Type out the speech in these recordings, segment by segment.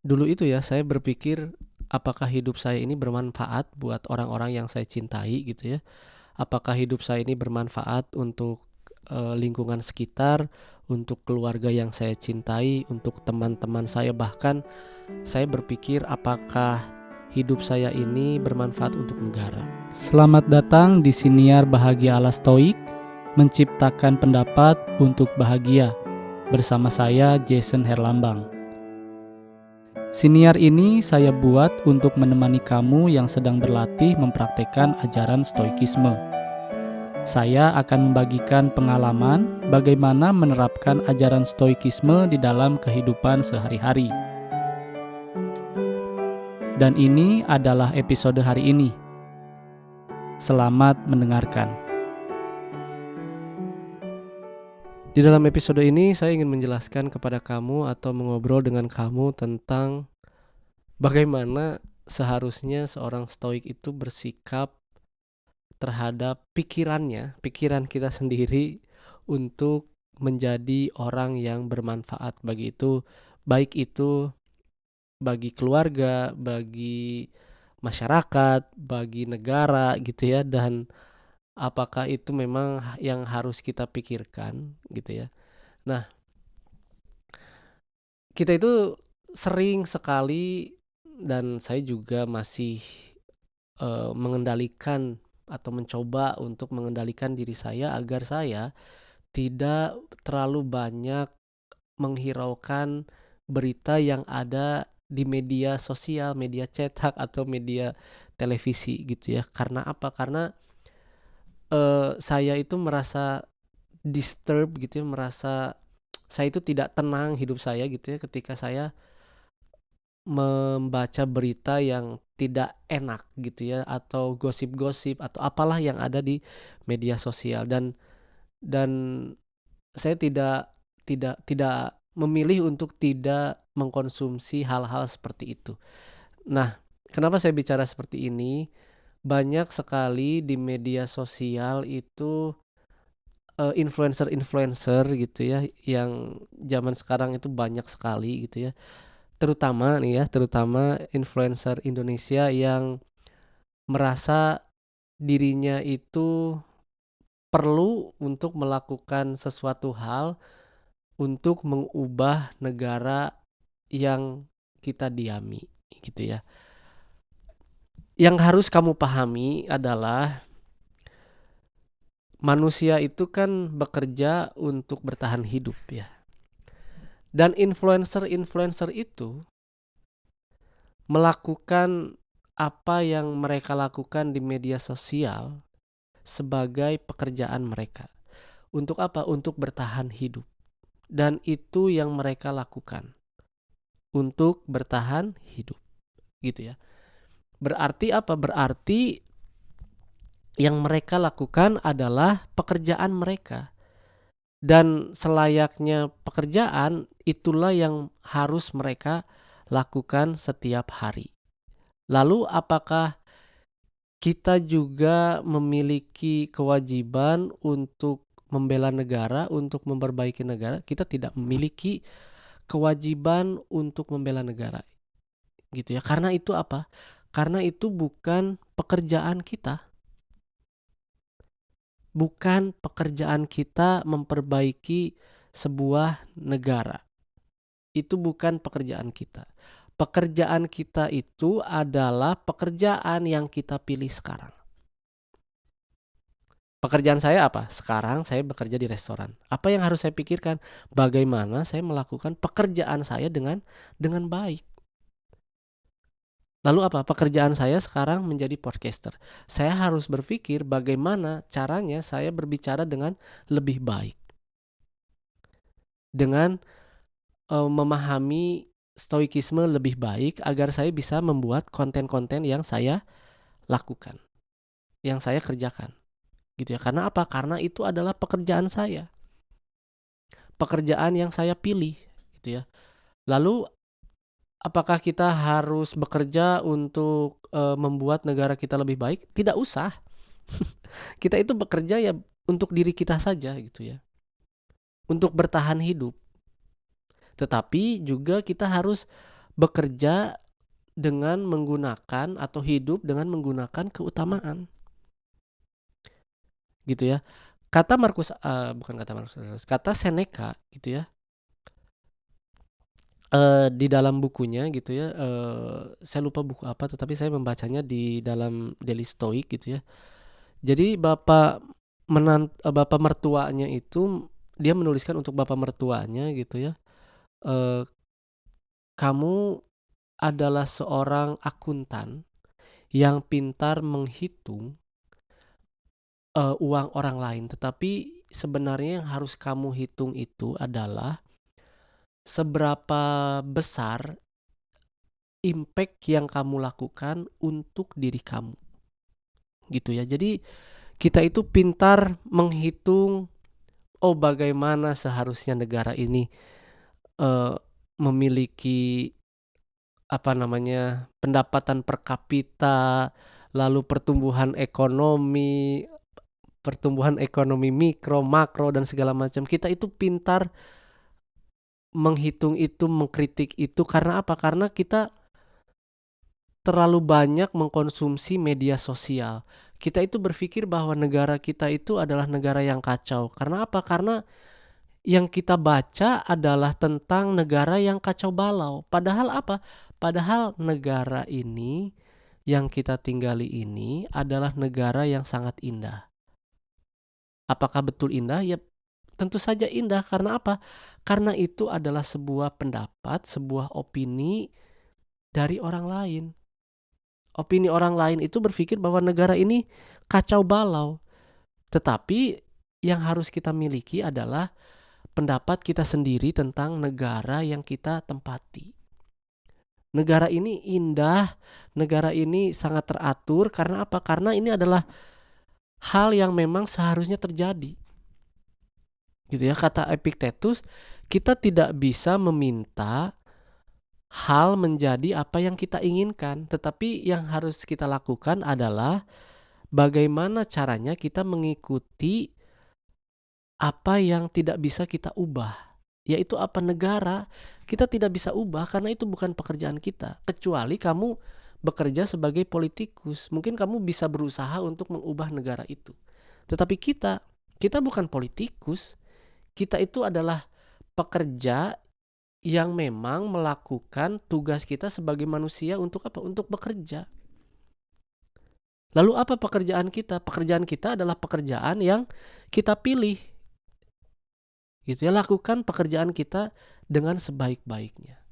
Dulu itu ya saya berpikir apakah hidup saya ini bermanfaat buat orang-orang yang saya cintai gitu ya. Apakah hidup saya ini bermanfaat untuk lingkungan sekitar, untuk keluarga yang saya cintai, untuk teman-teman saya, bahkan saya berpikir apakah hidup saya ini bermanfaat untuk negara. Selamat datang di Siniar Bahagia ala Stoik, menciptakan pendapat untuk bahagia. Bersama saya Jason Herlambang. Siniar ini saya buat untuk menemani kamu yang sedang berlatih mempraktekkan ajaran Stoikisme. Saya akan membagikan pengalaman bagaimana menerapkan ajaran Stoikisme di dalam kehidupan sehari-hari. Dan ini adalah episode hari ini. Selamat mendengarkan. Di dalam episode ini saya ingin menjelaskan kepada kamu atau mengobrol dengan kamu tentang bagaimana seharusnya seorang stoik itu bersikap terhadap pikiran kita sendiri untuk menjadi orang yang bermanfaat baik itu bagi keluarga, bagi masyarakat, bagi negara gitu ya, dan apakah itu memang yang harus kita pikirkan gitu ya. Nah, kita itu sering sekali dan saya juga masih mengendalikan atau mencoba untuk mengendalikan diri saya agar saya tidak terlalu banyak menghiraukan berita yang ada di media sosial, media cetak atau media televisi gitu ya. Karena apa? Karena saya itu merasa disturb gitu ya, merasa saya itu tidak tenang hidup saya gitu ya ketika saya membaca berita yang tidak enak gitu ya, atau gosip-gosip atau apalah yang ada di media sosial, dan saya tidak memilih untuk tidak mengkonsumsi hal-hal seperti itu. Nah, kenapa saya bicara seperti ini? Banyak sekali di media sosial itu influencer-influencer gitu ya, yang zaman sekarang itu banyak sekali gitu ya. Terutama influencer Indonesia yang merasa dirinya itu perlu untuk melakukan sesuatu hal untuk mengubah negara yang kita diami gitu ya. Yang harus kamu pahami adalah manusia itu kan bekerja untuk bertahan hidup ya. Dan influencer-influencer itu melakukan apa yang mereka lakukan di media sosial sebagai pekerjaan mereka. Untuk apa? Untuk bertahan hidup. Dan itu yang mereka lakukan. Untuk bertahan hidup. Gitu ya. Berarti apa? Berarti yang mereka lakukan adalah pekerjaan mereka. Dan selayaknya pekerjaan, itulah yang harus mereka lakukan setiap hari. Lalu apakah kita juga memiliki kewajiban untuk membela negara, untuk memperbaiki negara? Kita tidak memiliki kewajiban untuk membela negara. Gitu ya. Karena itu apa? Karena itu bukan pekerjaan kita. Bukan pekerjaan kita memperbaiki sebuah negara. Itu bukan pekerjaan kita. Pekerjaan kita itu adalah pekerjaan yang kita pilih sekarang. Pekerjaan saya apa? Sekarang saya bekerja di restoran. Apa yang harus saya pikirkan? Bagaimana saya melakukan pekerjaan saya dengan baik. Lalu apa? Pekerjaan saya sekarang menjadi podcaster. Saya harus berpikir bagaimana caranya saya berbicara dengan lebih baik. Dengan memahami stoikisme lebih baik agar saya bisa membuat konten-konten yang saya lakukan, yang saya kerjakan. Gitu ya. Karena apa? Karena itu adalah pekerjaan saya. Pekerjaan yang saya pilih, gitu ya. Lalu apakah kita harus bekerja untuk membuat negara kita lebih baik? Tidak usah. Kita itu bekerja ya untuk diri kita saja gitu ya. Untuk bertahan hidup. Tetapi juga kita harus bekerja dengan menggunakan atau hidup dengan menggunakan keutamaan, gitu ya. Kata Markus, bukan kata Markus, kata Seneca gitu ya, di dalam bukunya gitu ya, saya lupa buku apa, tetapi saya membacanya di dalam Daily Stoic gitu ya. Jadi bapak mertuanya itu, dia menuliskan untuk bapak mertuanya gitu ya, eee, "Kamu adalah seorang akuntan yang pintar menghitung uang orang lain, tetapi sebenarnya yang harus kamu hitung itu adalah seberapa besar impact yang kamu lakukan untuk diri kamu," gitu ya. Jadi kita itu pintar menghitung, oh bagaimana seharusnya negara ini eee, memiliki pendapatan per kapita, lalu pertumbuhan ekonomi mikro, makro, dan segala macam. Kita itu pintar menghitung itu, mengkritik itu, karena apa? Karena kita terlalu banyak mengkonsumsi media sosial. Kita itu berpikir bahwa negara kita itu adalah negara yang kacau. Karena apa? Karena yang kita baca adalah tentang negara yang kacau balau. Padahal apa? Padahal negara ini yang kita tinggali ini adalah negara yang sangat indah. Apakah betul indah? Ya, tentu saja indah. Karena apa? Karena itu adalah sebuah pendapat, sebuah opini dari orang lain. Opini orang lain itu berpikir bahwa negara ini kacau balau. Tetapi yang harus kita miliki adalah pendapat kita sendiri tentang negara yang kita tempati. Negara ini indah, negara ini sangat teratur. Karena apa? Karena ini adalah hal yang memang seharusnya terjadi. Gitu ya, kata Epictetus, kita tidak bisa meminta hal menjadi apa yang kita inginkan, tetapi yang harus kita lakukan adalah bagaimana caranya kita mengikuti apa yang tidak bisa kita ubah, yaitu apa? Negara. Kita tidak bisa ubah karena itu bukan pekerjaan kita. Kecuali kamu bekerja sebagai politikus, mungkin kamu bisa berusaha untuk mengubah negara itu. Tetapi kita bukan politikus. Kita itu adalah pekerja yang memang melakukan tugas kita sebagai manusia untuk apa? Untuk bekerja. Lalu apa pekerjaan kita? Pekerjaan kita adalah pekerjaan yang kita pilih. Gitu ya, lakukan pekerjaan kita dengan sebaik-baiknya.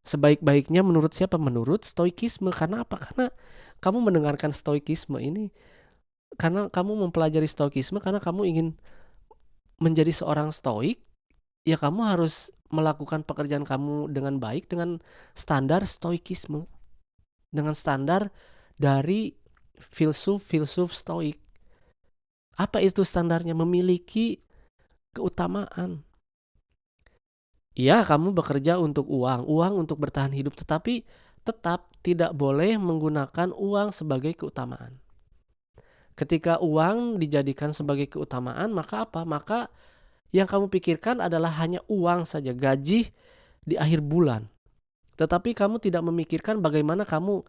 Sebaik-baiknya menurut siapa? Menurut stoikisme. Karena apa? Karena kamu mendengarkan stoikisme ini, karena kamu mempelajari stoikisme, karena kamu ingin menjadi seorang stoik, ya kamu harus melakukan pekerjaan kamu dengan baik, dengan standar stoikisme, dengan standar dari filsuf stoik. Apa itu standarnya? Memiliki keutamaan. Iya, kamu bekerja untuk uang untuk bertahan hidup, tetapi tetap tidak boleh menggunakan uang sebagai keutamaan. Ketika uang dijadikan sebagai keutamaan, maka apa? Maka yang kamu pikirkan adalah hanya uang saja, gaji di akhir bulan. Tetapi kamu tidak memikirkan bagaimana kamu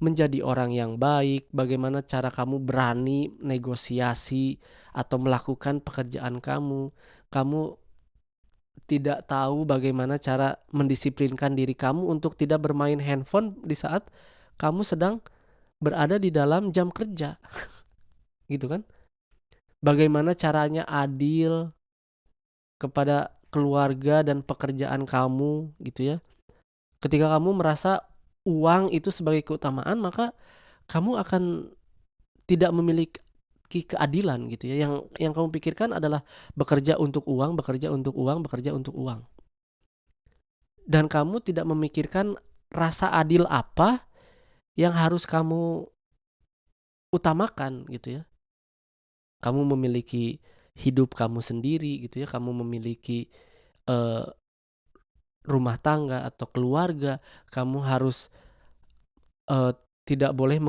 menjadi orang yang baik, bagaimana cara kamu berani negosiasi atau melakukan pekerjaan kamu. Kamu tidak tahu bagaimana cara mendisiplinkan diri kamu untuk tidak bermain handphone di saat kamu sedang berada di dalam jam kerja. Gitu kan? Bagaimana caranya adil kepada keluarga dan pekerjaan kamu gitu ya. Ketika kamu merasa uang itu sebagai keutamaan, maka kamu akan tidak memiliki keadilan gitu ya. Yang kamu pikirkan adalah bekerja untuk uang, bekerja untuk uang, bekerja untuk uang. Dan kamu tidak memikirkan rasa adil apa yang harus kamu utamakan gitu ya. Kamu memiliki hidup kamu sendiri gitu ya, kamu memiliki rumah tangga atau keluarga, kamu harus tidak boleh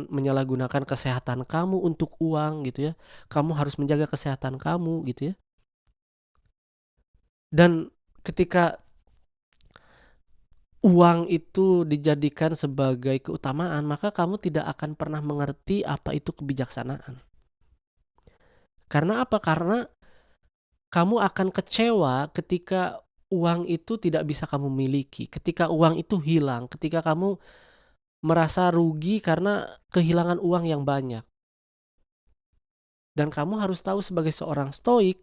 menyalahgunakan kesehatan kamu untuk uang gitu ya. Kamu harus menjaga kesehatan kamu gitu ya. Dan ketika uang itu dijadikan sebagai keutamaan, maka kamu tidak akan pernah mengerti apa itu kebijaksanaan. Karena apa? Karena kamu akan kecewa ketika uang itu tidak bisa kamu miliki, ketika uang itu hilang, ketika kamu merasa rugi karena kehilangan uang yang banyak. Dan kamu harus tahu sebagai seorang stoik,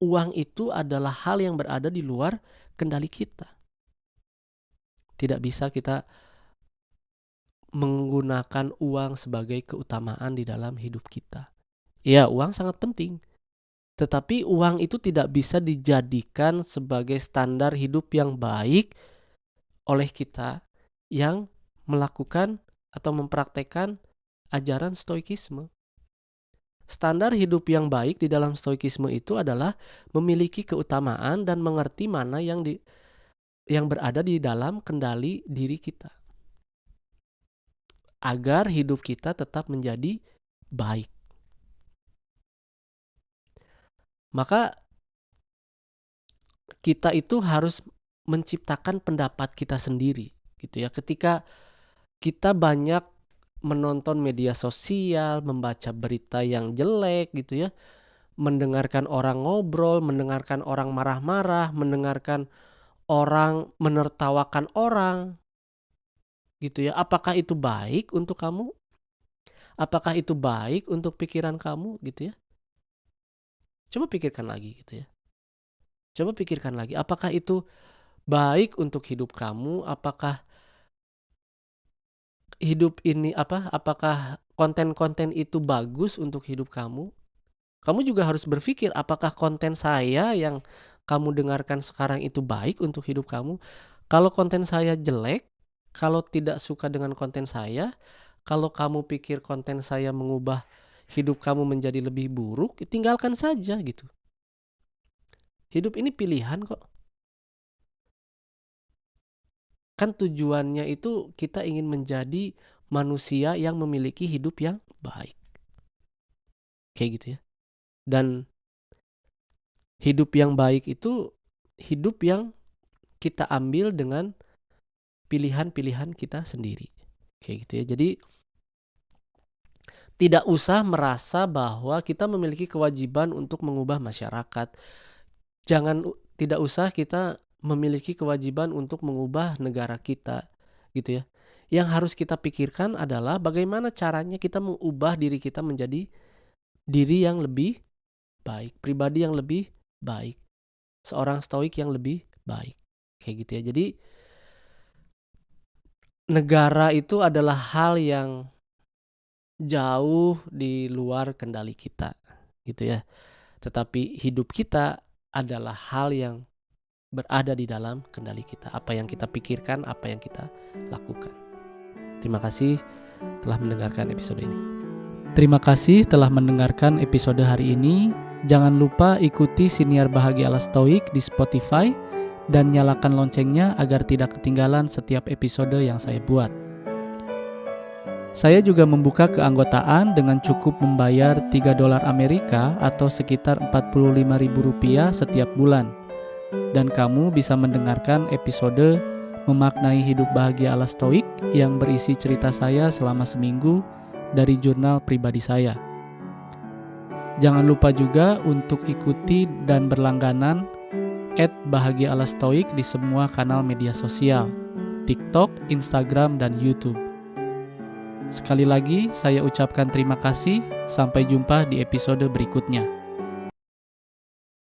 uang itu adalah hal yang berada di luar kendali kita. Tidak bisa kita menggunakan uang sebagai keutamaan di dalam hidup kita. Ya, uang sangat penting. Tetapi uang itu tidak bisa dijadikan sebagai standar hidup yang baik oleh kita yang melakukan atau mempraktekkan ajaran stoikisme. Standar hidup yang baik di dalam stoikisme itu adalah memiliki keutamaan dan mengerti mana yang berada di dalam kendali diri kita, agar hidup kita tetap menjadi baik. Maka kita itu harus menciptakan pendapat kita sendiri, gitu ya. Ketika kita banyak menonton media sosial, membaca berita yang jelek gitu ya, mendengarkan orang ngobrol, mendengarkan orang marah-marah, mendengarkan orang menertawakan orang, gitu ya. Apakah itu baik untuk kamu? Apakah itu baik untuk pikiran kamu, gitu ya? Coba pikirkan lagi, gitu ya. Coba pikirkan lagi, apakah itu baik untuk hidup kamu? Apakah hidup ini apakah konten-konten itu bagus untuk hidup kamu? Kamu juga harus berpikir, apakah konten saya yang kamu dengarkan sekarang itu baik untuk hidup kamu? Kalau konten saya jelek, kalau tidak suka dengan konten saya, kalau kamu pikir konten saya mengubah hidup kamu menjadi lebih buruk, tinggalkan saja gitu. Hidup ini pilihan kok. Kan tujuannya itu kita ingin menjadi manusia yang memiliki hidup yang baik. Kayak gitu ya. Dan hidup yang baik itu hidup yang kita ambil dengan pilihan-pilihan kita sendiri. Kayak gitu ya. Jadi tidak usah merasa bahwa kita memiliki kewajiban untuk mengubah masyarakat. Tidak usah kita memiliki kewajiban untuk mengubah negara kita, gitu ya. Yang harus kita pikirkan adalah bagaimana caranya kita mengubah diri kita menjadi diri yang lebih baik, pribadi yang lebih baik, seorang stoik yang lebih baik, kayak gitu ya. Jadi negara itu adalah hal yang jauh di luar kendali kita, gitu ya. Tetapi hidup kita adalah hal yang berada di dalam kendali kita. Apa yang kita pikirkan, apa yang kita lakukan. Terima kasih telah mendengarkan episode ini. Terima kasih telah mendengarkan episode hari ini. Jangan lupa ikuti Siniar Bahagia ala Stoik di Spotify dan nyalakan loncengnya agar tidak ketinggalan setiap episode yang saya buat. Saya juga membuka keanggotaan dengan cukup membayar $3 Amerika atau sekitar Rp45.000 setiap bulan. Dan kamu bisa mendengarkan episode Memaknai Hidup Bahagia ala Stoik yang berisi cerita saya selama seminggu dari jurnal pribadi saya. Jangan lupa juga untuk ikuti dan berlangganan @bahagia_ala_stoik di semua kanal media sosial, TikTok, Instagram, dan YouTube. Sekali lagi saya ucapkan terima kasih, sampai jumpa di episode berikutnya.